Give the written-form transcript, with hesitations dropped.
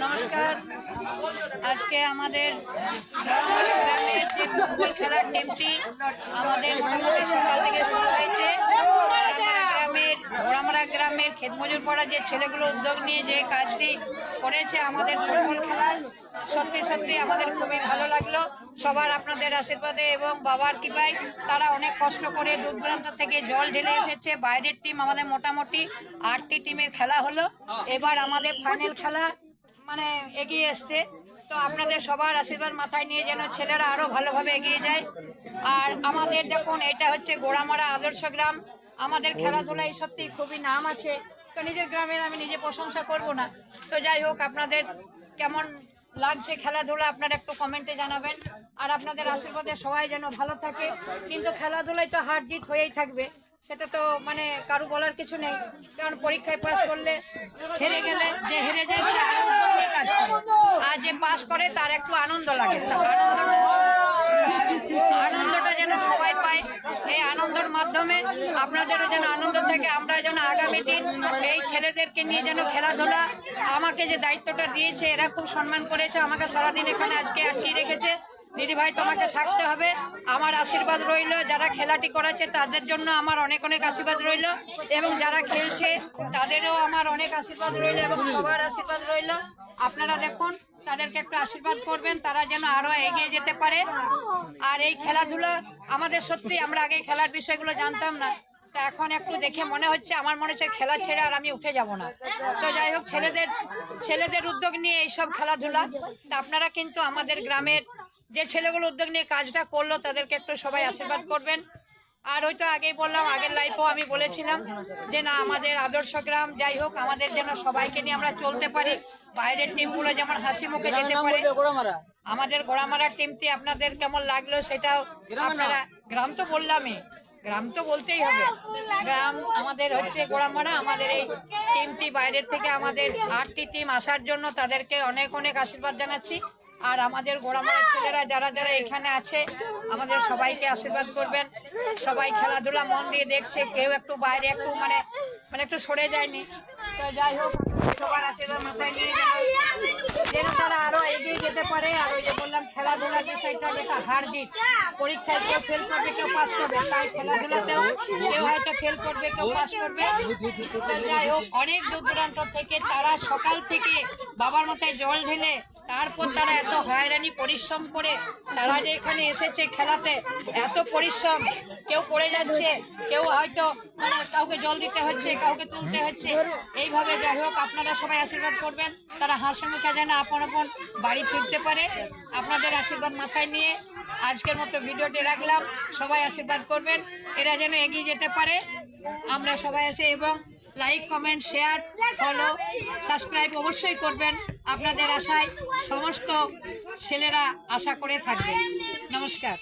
নমস্কার। আজকে আমাদের গ্রামের যে ফুটবল খেলার টিমটি আমাদের মোটামুটি সকাল থেকে শুরু হয়েছে। ঘোড়ামারা গ্রামের ক্ষেতমজুর পড়া যে ছেলেগুলো উদ্যোগ নিয়ে যে কাজটি করেছে আমাদের ফুটবল খেলায়, সত্যি সত্যি আমাদের খুবই ভালো লাগলো। সবার আপনাদের আশীর্বাদে এবং বাবার কৃপায় তারা অনেক কষ্ট করে দূর দূরান্ত থেকে জল ঢেলে এসেছে। বাইরের টিম আমাদের মোটামুটি 8টি টিমের খেলা হলো। এবার আমাদের ফাইনাল খেলা মানে এগিয়ে এসছে। তো আপনাদের সবার আশীর্বাদ মাথায় নিয়ে যেন ছেলেরা আরো ভালোভাবে এগিয়ে যায়। আর আমাদের দেখুন, এটা হচ্ছে গোড়ামারা আদর্শ গ্রাম। আমাদের খেলাধুলায় সত্যি খুবই নাম আছে। তো নিজের গ্রামের আমি নিজে প্রশংসা করব না। তো যাই হোক, আপনাদের কেমন লাগছে খেলাধুলা আপনারা একটু কমেন্টে জানাবেন। আর আপনাদের আশীর্বাদে সবাই যেন ভালো থাকে। কিন্তু খেলাধুলায় তো হার জিত হয়েই থাকবে, সেটা তো মানে কারো বলার কিছু নেই। কারণ পরীক্ষায় পাস করলে হেরে গেলে যে হেরে যায় সে আনন্দ নিয়ে কাজ করে, আর যে পাস করে তার একটু আনন্দ লাগে। আনন্দটা যেন সবাই পায়। এই আনন্দের মাধ্যমে আপনাদেরও যেন আনন্দ থাকে। আমরা যেন আগামী দিন এই ছেলেদেরকে নিয়ে যেন খেলাধুলা, আমাকে যে দায়িত্বটা দিয়েছে এরা খুব সম্মান করেছে, আমাকে সারাদিন এখানে আজকে আটকিয়ে রেখেছে। দিদি ভাই, তোমাকে থাকতে হবে, আমার আশীর্বাদ রইল। যারা খেলাটি করেছে তাদের জন্য আমার অনেক অনেক আশীর্বাদ রইল, এবং যারা খেলছে তাদেরও আমার অনেক আশীর্বাদ রইল, এবং সবার আশীর্বাদ রইল। আপনারা দেখুন, তাদেরকে একটু আশীর্বাদ করবেন, তারা যেন আরো এগিয়ে যেতে পারে। আর এই খেলাধুলা আমাদের সত্যি, আমরা আগে খেলার বিষয়গুলো জানতাম না, তা এখন একটু দেখে মনে হচ্ছে, আমার মনে হচ্ছে খেলা ছেড়ে আর আমি উঠে যাব না। তো যাই হোক, ছেলেদের উদ্যোগ নিয়ে এইসব খেলাধুলা। তা আপনারা কিন্তু আমাদের গ্রামের যে ছেলেগুলো উদ্যোগ নিয়ে কাজটা করলো তাদেরকে একটু সবাই আশীর্বাদ করবেন। আর হয়তো আগেই বললাম, আগের লাইফেও আমি বলেছিলাম যে না, আমাদের আদর্শ গ্রাম, যাই হোক আমাদের যেন সবাইকে নিয়ে আমরা চলতে পারি। বাইরের টিমগুলো যেমন হাসি মুখে যেতে পারে। আমাদের গোড়ামারার টিমটি আপনাদের কেমন লাগলো সেটাও আপনারা, গ্রাম তো বললামই, গ্রাম তো বলতেই হবে। গ্রাম আমাদের হচ্ছে গোড়ামারা। আমাদের এই টিমটি বাইরের থেকে আমাদের 8টি টিম আসার জন্য তাদেরকে অনেক অনেক আশীর্বাদ জানাচ্ছি। আর আমাদের গোড়ামারা ছেলেরা যারা যারা এখানে আছে আমাদের সবাইকে আশীর্বাদ করবেন। সবাই খেলাধুলা মন দিয়ে দেখছে, কেউ একটু বাইরে একটু মানে একটু সরে যায়নি। তো যাই হোক, সবার আশীর্বাদ মাথায় নিয়ে যেন তারা আরো এগিয়ে যেতে পারে। আর ওই যে বললাম, খেলাধুলার বিষয়টা যেটা হার জিত, পরীক্ষায় কেউ ফেল করবে, কেউ পাস করবে, তাই খেলাধুলাতেও কেউ হয়তো ফেল করবে, কেউ পাস করবে। যাই হোক, অনেক দূর দূরান্ত থেকে তারা সকাল থেকে বাবার মাথায় জল ঢেলে, তারপর তারা এত হয়রানি পরিশ্রম করে তারা যে এখানে এসেছে খেলাতে, এত পরিশ্রম, কেউ পড়ে যাচ্ছে, কেউ হয়তো মানে কাউকে জল দিতে হচ্ছে, কাউকে তুলতে হচ্ছে, এইভাবে। যাই হোক, আপনারা সবাই আশীর্বাদ করবেন, তারা হাসি মুখে যেন আপন আপন বাড়ি ফিরতে পারে। আপনাদের আশীর্বাদ মাথায় নিয়ে আজকের মতো ভিডিওটি রাখলাম। সবাই আশীর্বাদ করবেন, এরা যেন এগিয়ে যেতে পারে। আমরা সবাই আসে, এবং like, comment, share, follow, subscribe অবশ্যই করবেন। আপনাদের আশায় সমস্ত ছেলেরা আশা করে থাকবে। নমস্কার।